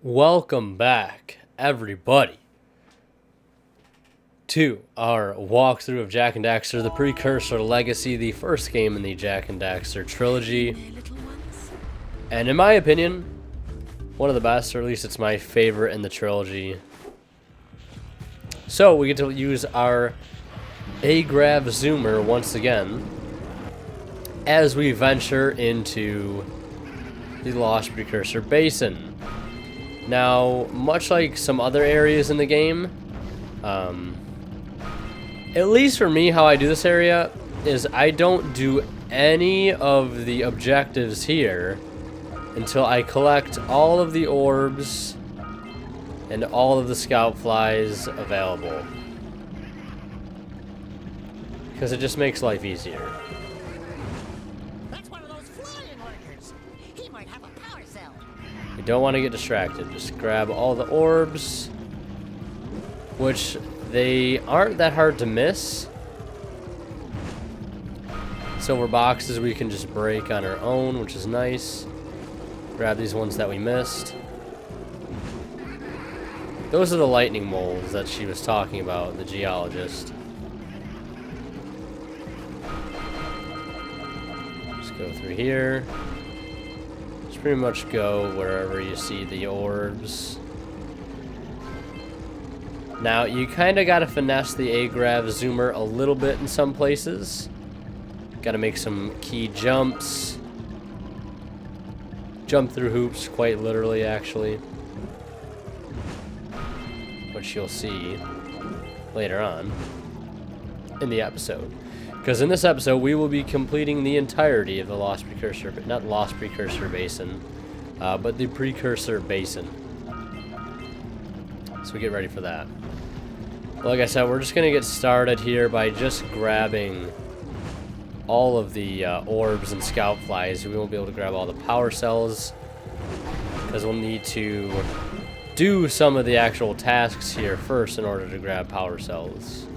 Welcome back, everybody, to our walkthrough of Jak and Daxter, the Precursor Legacy, the first game in the Jak and Daxter trilogy. And in my opinion, one of the best, or at least it's my favorite in the trilogy. So we get to use our A-Grav zoomer once again as we venture into the Lost Precursor Basin. Now, much like some other areas in the game, at least for me, how I do this area is I don't do any of the objectives here until I collect all of the orbs and all of the scout flies available, because it just makes life easier. That's one of those flying workers. He might have a power cell. We don't want to get distracted. Just grab all the orbs, which they aren't that hard to miss. Silver boxes we can just break on our own, which is nice. Grab these ones that we missed. Those are the lightning moles that she was talking about, the geologist. Just go through here. Just pretty much go wherever you see the orbs. Now, you kind of got to finesse the A-Grav zoomer a little bit in some places. Got to make some key jumps. Jump through hoops, quite literally, actually. Which you'll see later on in the episode. Because in this episode, we will be completing the entirety of the Lost Precursor, but not Lost Precursor Basin, but the Precursor Basin. So we get ready for that. Like I said, we're just going to get started here by just grabbing all of the orbs and scout flies. We won't be able to grab all the power cells because we'll need to do some of the actual tasks here first in order to grab power cells.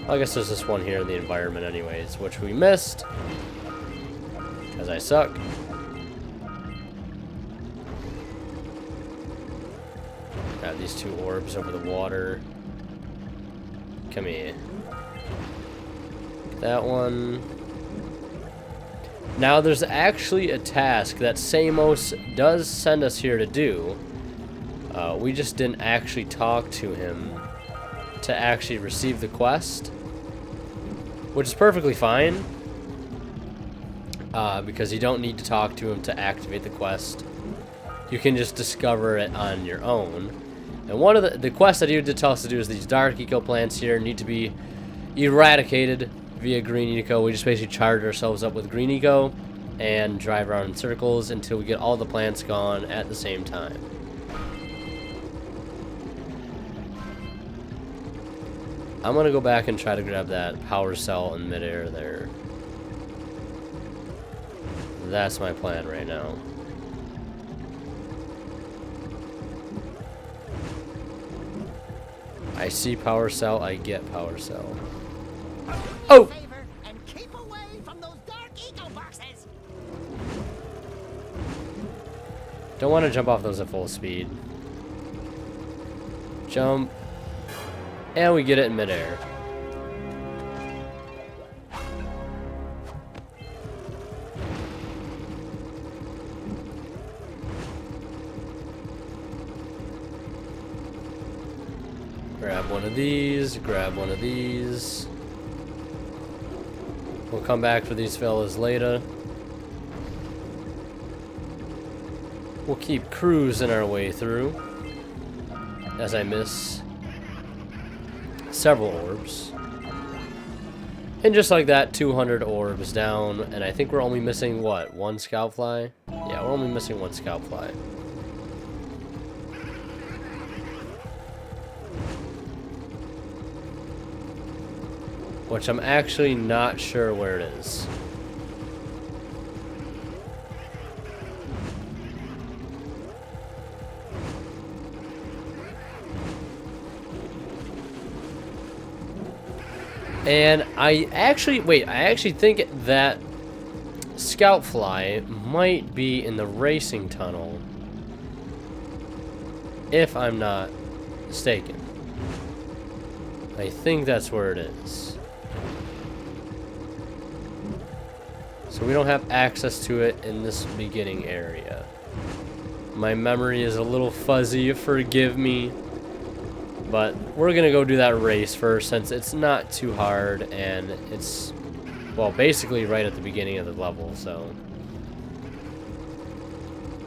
Well, I guess there's this one here in the environment anyways, which we missed because I suck. Grab these two orbs over the water. Come here. That one. Now there's actually a task that Samos does send us here to do. We just didn't actually talk to him to actually receive the quest, which is perfectly fine, because you don't need to talk to him to activate the quest. You can just discover it on your own. And one of the quests that he did tell us to do is these dark eco plants here need to be eradicated via green eco. We just basically charge ourselves up with green eco and drive around in circles until we get all the plants gone at the same time. I'm gonna go back and try to grab that power cell in midair there. That's my plan right now. I see power cell, I get power cell. Oh! And keep away from those dark eco boxes. Don't want to jump off those at full speed. Jump. And we get it in midair. Grab one of these, grab one of these. We'll come back for these fellas later. We'll keep cruising our way through as I miss several orbs. And just like that, 200 orbs down, and I think we're only missing, what, one scout fly? Yeah, we're only missing one scout fly. Which I'm actually not sure where it is. And I actually think that Scout Fly might be in the racing tunnel. if I'm not mistaken. I think that's where it is. So we don't have access to it in this beginning area. My memory is a little fuzzy, forgive me. But we're gonna go do that race first since it's not too hard and it's, well, basically right at the beginning of the level, so.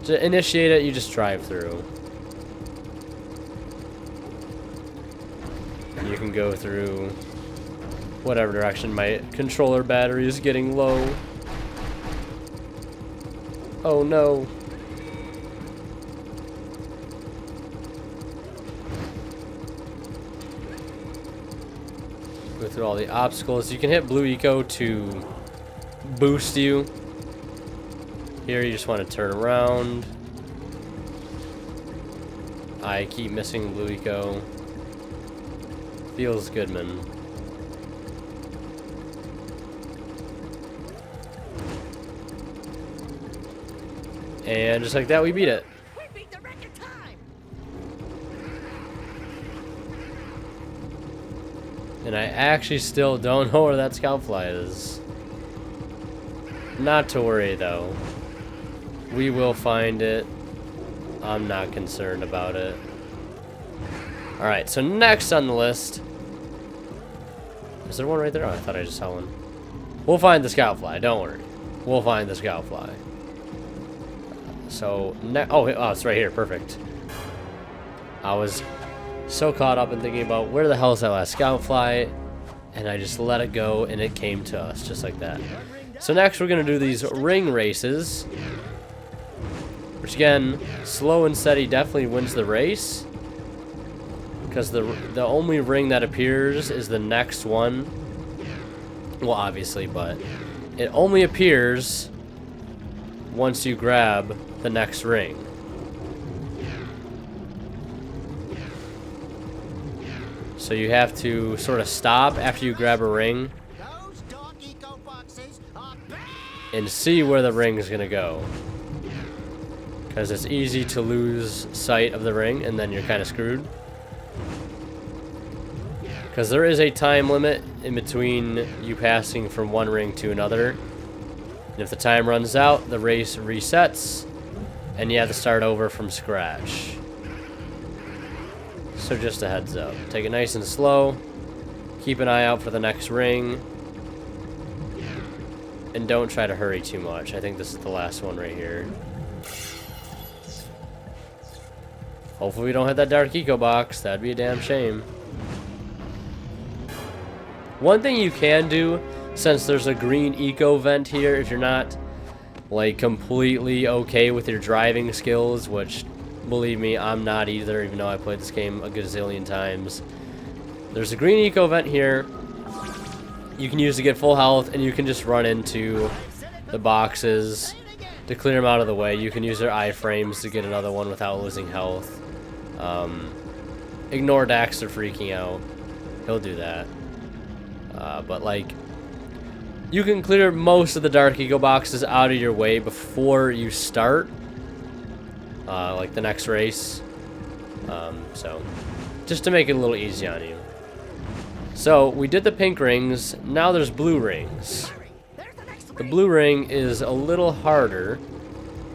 To initiate it, you just drive through. And you can go through whatever direction. My controller battery is getting low. Oh no. Go through all the obstacles. You can hit blue eco to boost you. Here you just want to turn around. I keep missing blue eco. Feels good, man. And just like that, we beat it. We beat the record time. And I actually still don't know where that scoutfly is. Not to worry, though. We will find it. I'm not concerned about it. Alright, so next on the list... Is there one right there? Oh, I thought I just saw one. We'll find the scoutfly, don't worry. We'll find the scoutfly. So, oh, it's right here, perfect. I was so caught up in thinking about where the hell is that last scoutfly, and I just let it go, and it came to us, just like that. So next we're going to do these ring races, which again, slow and steady definitely wins the race, because the only ring that appears is the next one. Well, obviously, but it only appears once you grab the next ring. So you have to sort of stop after you grab a ring Those dark eco boxes are bad. and see where the ring is going to go. Because it's easy to lose sight of the ring and then you're kind of screwed. Because there is a time limit in between you passing from one ring to another. And if the time runs out, the race resets and you have to start over from scratch. So just a heads up. Take it nice and slow. Keep an eye out for the next ring. And don't try to hurry too much. I think this is the last one right here. Hopefully we don't hit that dark eco box. That'd be a damn shame. One thing you can do, since there's a green eco vent here, if you're not like completely okay with your driving skills, which believe me, I'm not either, even though I played this game a gazillion times. There's a green eco vent here you can use to get full health, and you can just run into the boxes to clear them out of the way. You can use their iframes to get another one without losing health. Ignore Daxter freaking out. He'll do that. But like, you can clear most of the dark eco boxes out of your way before you start. Like the next race. So, just to make it a little easy on you. So, we did the pink rings. Now there's blue rings. The blue ring is a little harder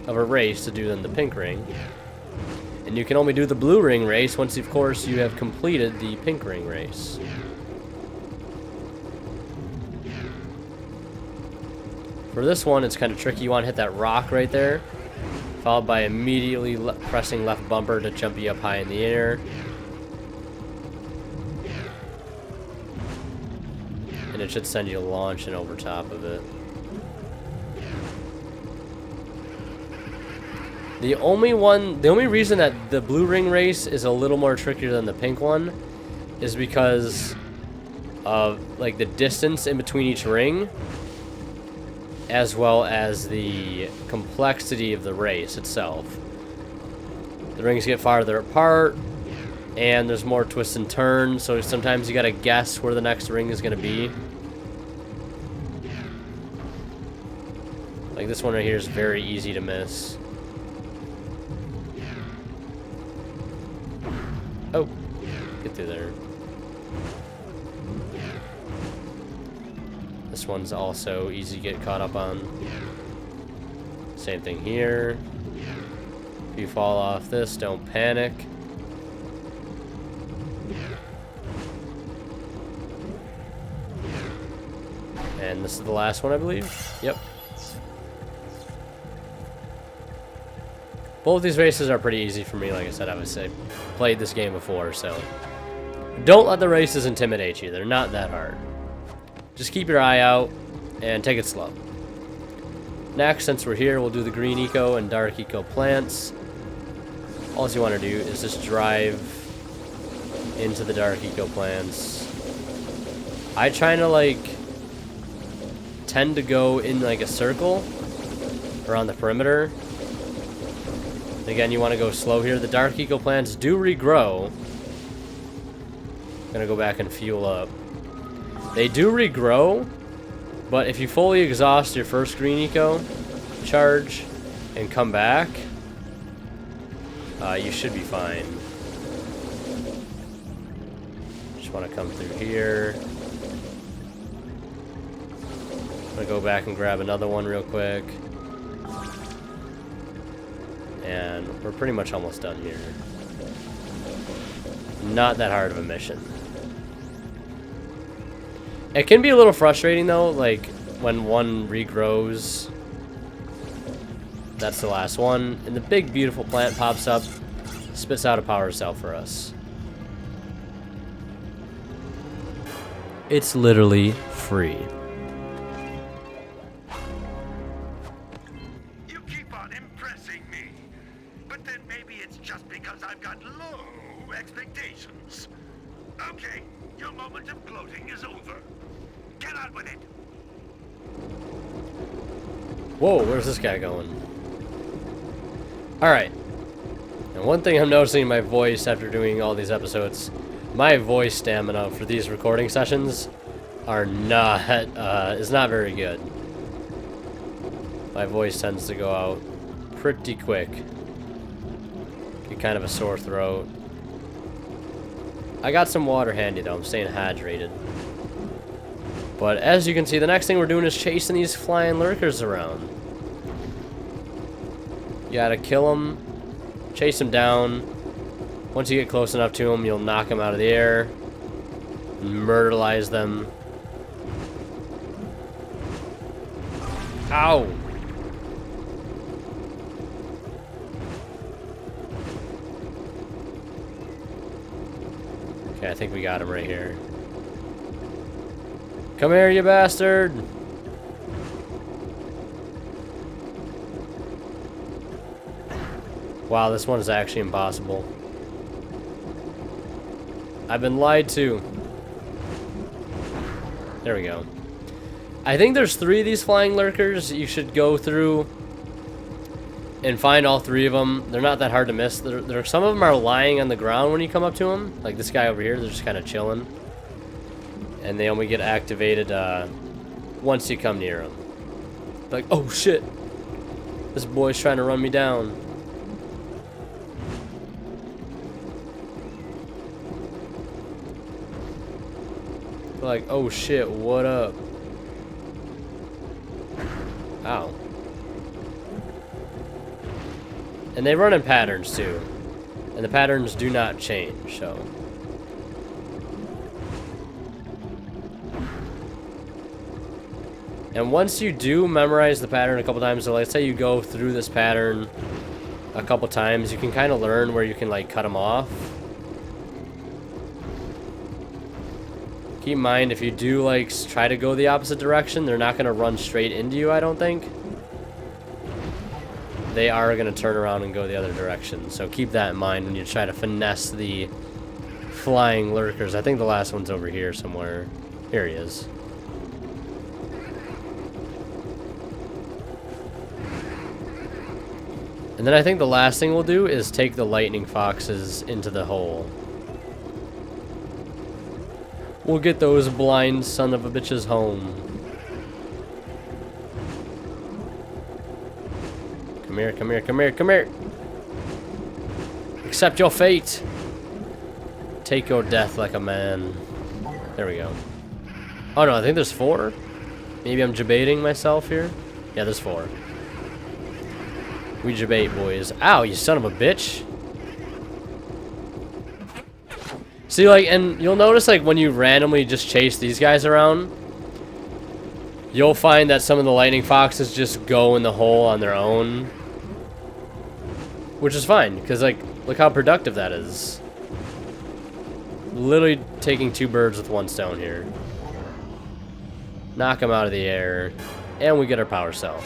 of a race to do than the pink ring. And you can only do the blue ring race once, of course, you have completed the pink ring race. For this one, it's kind of tricky. You want to hit that rock right there, followed by immediately pressing left bumper to jump you up high in the air. And it should send you launching over top of it. The only reason that the blue ring race is a little more trickier than the pink one is because of like the distance in between each ring, as well as the complexity of the race itself. The rings get farther apart, and there's more twists and turns, so sometimes you gotta guess where the next ring is gonna be. Like this one right here is very easy to miss. Oh, get through there. This one's also easy to get caught up on. Same thing here. If you fall off this, don't panic. And this is the last one, I believe. Yep. Both these races are pretty easy for me. Like I said, I would say played this game before, so don't let the races intimidate you. They're not that hard. Just keep your eye out and take it slow. Next, since we're here, we'll do the green eco and dark eco plants. All you want to do is just drive into the dark eco plants. I try to like tend to go in like a circle around the perimeter. And again, you want to go slow here. The dark eco plants do regrow. I'm gonna go back and fuel up. They do regrow, but if you fully exhaust your first green eco charge and come back, you should be fine. Just want to come through here. I'm gonna go back and grab another one real quick. And we're pretty much almost done here. Not that hard of a mission. It can be a little frustrating though, like when one regrows. That's the last one. And the big beautiful plant pops up, spits out a power cell for us. It's literally free. You keep on impressing me. But then maybe it's just because I've got low expectations. Okay, your moment of gloating is over. Get on with it. Whoa, where's this guy going? Alright. And one thing I'm noticing in my voice after doing all these episodes, my voice stamina for these recording sessions is not very good. My voice tends to go out pretty quick. Get kind of a sore throat. I got some water handy though, I'm staying hydrated. But as you can see, the next thing we're doing is chasing these flying lurkers around. You gotta kill them, chase them down. Once you get close enough to them, you'll knock them out of the air, murderize them. Ow! Okay, I think we got him right here. Come here, you bastard! Wow, this one is actually impossible. I've been lied to. There we go. I think there's 3 of these flying lurkers. You should go through and find all 3 of them. They're not that hard to miss. Some of them are lying on the ground when you come up to them. Like this guy over here, they're just kind of chilling. And they only get activated once you come near them. Like, oh shit! This boy's trying to run me down. Like, oh shit, what up? Ow. And they run in patterns too. And the patterns do not change, so. And once you do memorize the pattern a couple times, so let's say you go through this pattern a couple times, you can kind of learn where you can like cut them off. Keep in mind, if you do like try to go the opposite direction, they're not going to run straight into you, I don't think. They are going to turn around and go the other direction. So keep that in mind when you try to finesse the flying lurkers. I think the last one's over here somewhere. Here he is. And then I think the last thing we'll do is take the lightning foxes into the hole. We'll get those blind son of a bitches home. Come here, come here, come here, come here. Accept your fate. take your death like a man. There we go. Oh no, I think there's 4. Maybe I'm debating myself here. Yeah, there's 4. We debate, boys. Ow, you son of a bitch. See, like, and you'll notice, like, when you randomly just chase these guys around, you'll find that some of the lightning foxes just go in the hole on their own. Which is fine, because, like, look how productive that is. Literally taking 2 birds with 1 stone here. Knock them out of the air, and we get our power cell.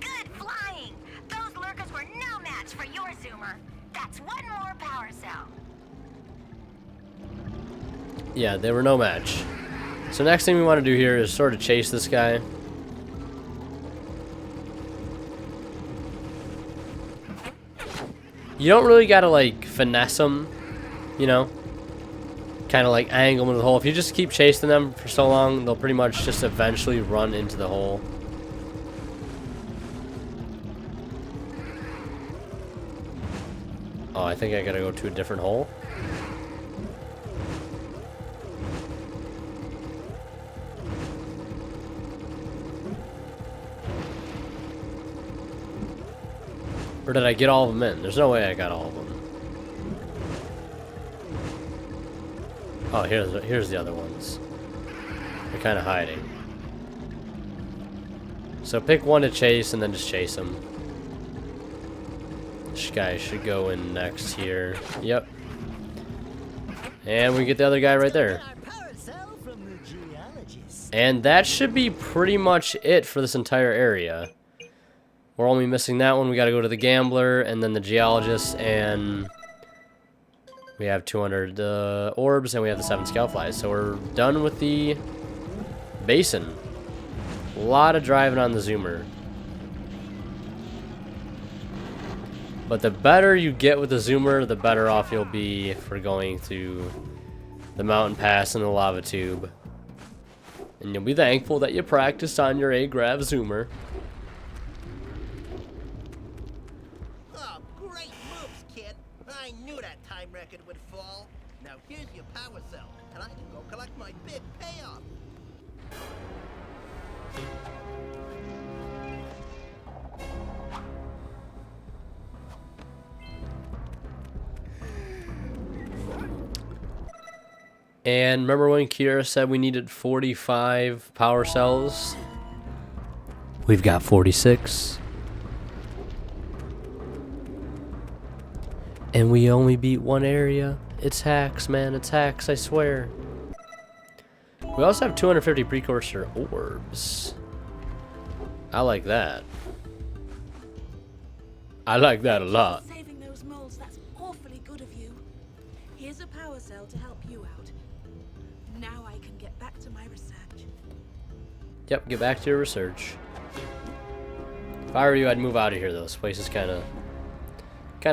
Good flying! Those lurkers were no match for your zoomer. That's 1 more power cell. Yeah, they were no match. So next thing we want to do here is sort of chase this guy. You don't really gotta, like, finesse them, you know? Kind of like angle them into the hole. If you just keep chasing them for so long, they'll pretty much just eventually run into the hole. Oh, I think I gotta go to a different hole. Or did I get all of them in? There's no way I got all of them. Oh, here's the other ones. They're kind of hiding. So pick one to chase and then just chase them. This guy should go in next here. Yep. And we get the other guy right there. And that should be pretty much it for this entire area. We're only missing that one. We got to go to the gambler and then the geologist, and we have 200 orbs and we have the 7 scout flies. So we're done with the basin. A lot of driving on the zoomer. But the better you get with the zoomer, the better off you'll be for going through the mountain pass and the lava tube. And you'll be thankful that you practiced on your A-Grav zoomer. Oh, great moves, kid. I knew that time record would fall. Now here's your power cell, and I can go collect my big payoff. And remember when Kira said we needed 45 power cells? We've got 46. And we only beat one area. It's hacks, man. It's hacks, I swear. We also have 250 Precursor orbs. I like that. I like that a lot. Saving those moles, that's awfully good of you. Here's a power cell to help you out. Now I can get back to my research. Yep, get back to your research. If I were you, I'd move out of here though. This place is kind of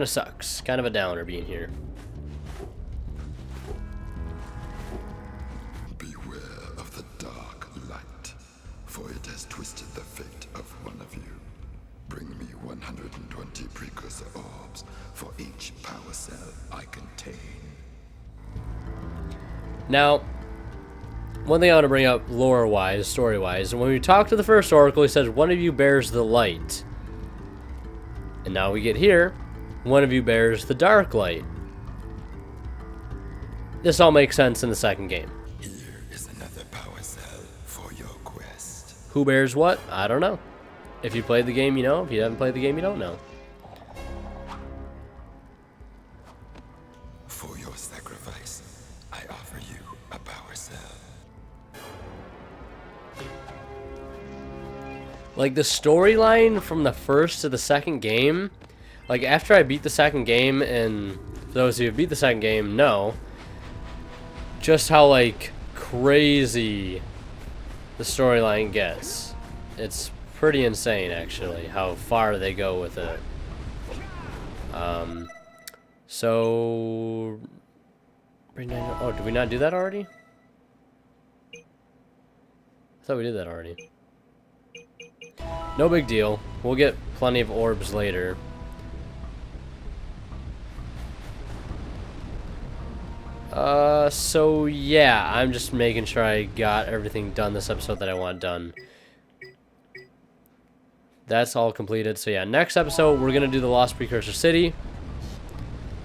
sucks. Kind of a downer being here. Beware of the dark light, for it has twisted the fate of one of you. Bring me 120 precursor orbs for each power cell I contain. Now, one thing I want to bring up lore-wise, story-wise, when we talked to the first Oracle, he says, one of you bears the light. And now we get here, one of you bears the dark light. This all makes sense in the second game. Here is another power cell for your quest. Who bears what? I don't know. If you played the game, you know. If you haven't played the game, you don't know. For your sacrifice, I offer you a power cell. Like, the storyline from the first to the second game, like, after I beat the second game, and for those who have beat the second game know just how, like, crazy the storyline gets. It's pretty insane, actually, how far they go with it. So... Oh, did we not do that already? I thought we did that already. no big deal. We'll get plenty of orbs later. So yeah, I'm just making sure I got everything done this episode that I want done. That's all completed. So yeah, next episode we're gonna do the Lost Precursor City,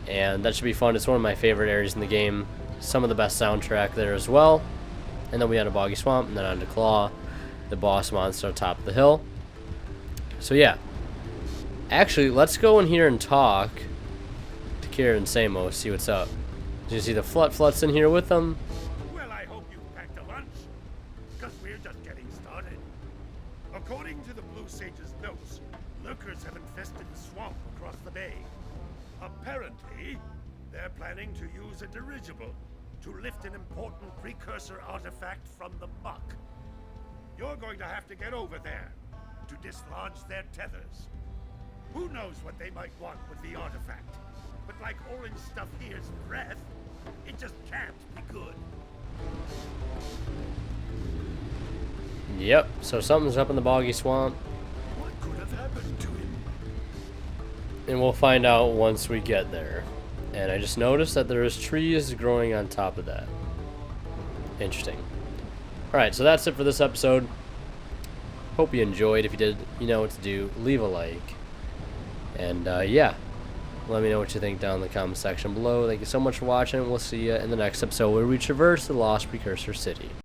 and that should be fun. It's one of my favorite areas in the game. Some of the best soundtrack there as well. And then we had a boggy swamp, and then on to Claw, the boss monster top of the hill. So yeah, actually, let's go in here and talk to Kira and Samo, see what's up. Did you see the Flut's in here with them? Well, I hope you've packed a lunch, because we're just getting started. According to the Blue Sage's notes, lurkers have infested the swamp across the bay. Apparently, they're planning to use a dirigible to lift an important precursor artifact from the muck. You're going to have to get over there to dislodge their tethers. Who knows what they might want with the artifact? But like orange stuff here's breath, it just can't be good. Yep, so something's up in the boggy swamp. What could have happened to him? And we'll find out once we get there. And I just noticed that there is trees growing on top of that. Interesting. Alright, so that's it for this episode. Hope you enjoyed. If you did, you know what to do. Leave a like. And yeah, let me know what you think down in the comment section below. Thank you so much for watching. We'll see you in the next episode where we traverse the Lost Precursor City.